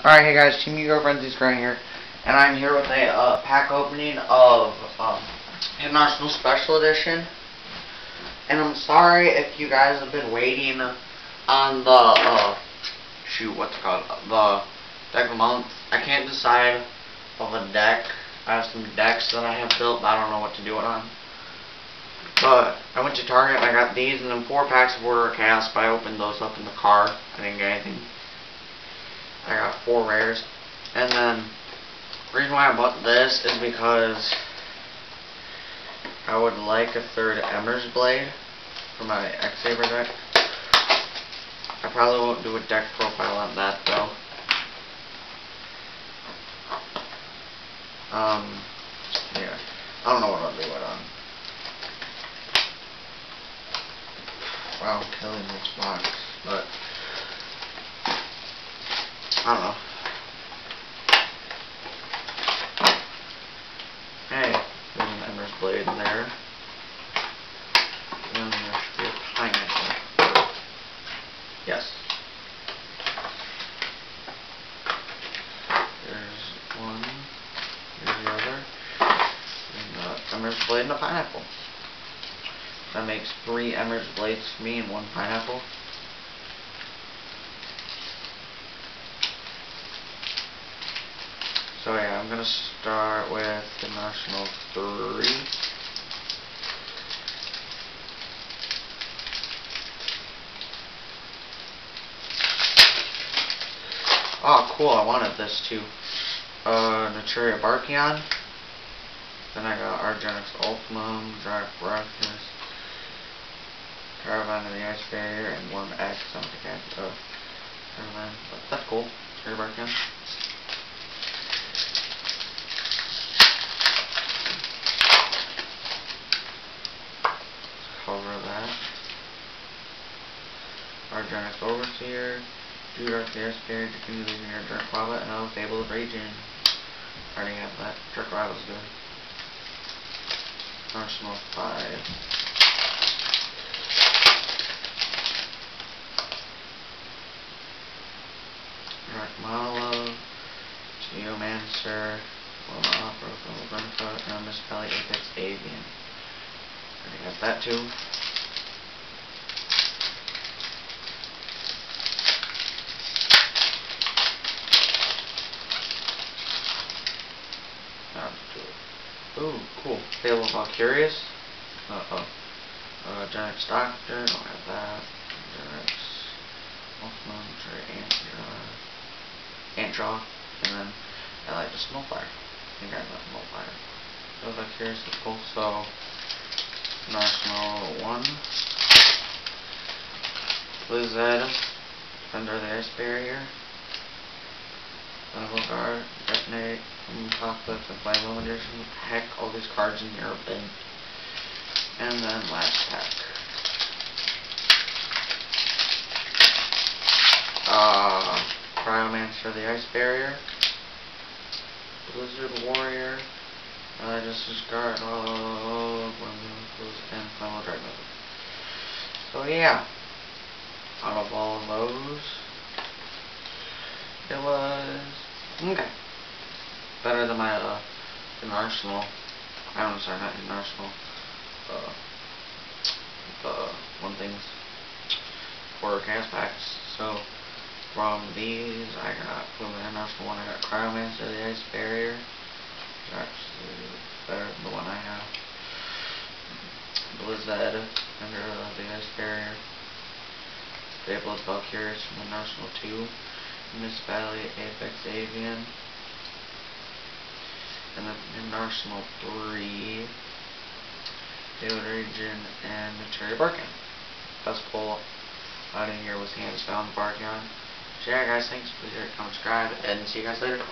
Alright, hey guys, teamyugiohfrenzy right here, and I'm here with a pack opening of Hidden Arsenal Special Edition. And I'm sorry if you guys have been waiting on the what's it called? The deck of the month. I can't decide of a deck. I have some decks that I have built, but I don't know what to do it on. But I went to Target and I got these, and then 4 packs of Order of Chaos, but I opened those up in the car. I didn't get anything. I got 4 rares. And then the reason why I bought this is because I would like a 3rd Ember's Blade for my X-Saber deck. I probably won't do a deck profile on that though. Yeah. I don't know what I'll do it on. Wow, I'm killing this box, but I don't know. Hey, there's an Ember's Blade there. And there should be a pineapple. Yes. There's one. Here's the other. And Ember's Blade and a pineapple. That makes 3 Ember's Blades for me and 1 pineapple. So yeah, I'm gonna start with the National 3. Oh, cool! I wanted this too. Naturia Barkion. Then I got Argenix Ultimum, Drac Brachus, Caravan of the Ice Barrier, and Worm X. I don't think I have Caravan, but that's cool. Naturia Barkion. Cover that. Argenix Overseer, Dark the Ice Barrier, Continue Legionnaire, Dark Lava, and I'll Fable of Raging. Already have that. Dark Lava's good. Arsenal 5. Dracmalo, Geomancer, Lona Opera, Glenfoot, and Miss Valley Apex Avian. Already got that too. Ooh, cool. Fable of Valkyrius. Genix Doctor, don't have that. Genix Ultimum, Antdraw, and then I like the Snowfire. I think I got Snowfire. So Valkyrius is cool. So, National 1. Blizzard, Defender of the Ice Barrier. Level Guard, Detonate, Apocalypse, and Flame Loom Edition. Heck, all these cards in here are big. And then last pack. Cryomancer of the Ice Barrier. Blizzard Warrior. Just discard all and Final Dragon. So yeah. Out of all of those, it was okay. Better than my Hidden Arsenal. I'm sorry, not Hidden Arsenal. The one things for chaos packs. So from these, I got from the Hidden Arsenal one. I got Cryomancer of the Ice Barrier. Actually, better than the one I have. Blizzard under the Ice Barrier. Fable of Valkyrius from the National 2. Miss Valley Apex Avian. And then in Arsenal 3, Fable Region and Naturia Barkion. Best pull out of here was hands down Barkion. So yeah guys, thanks. Please rate, comment, subscribe, and see you guys later.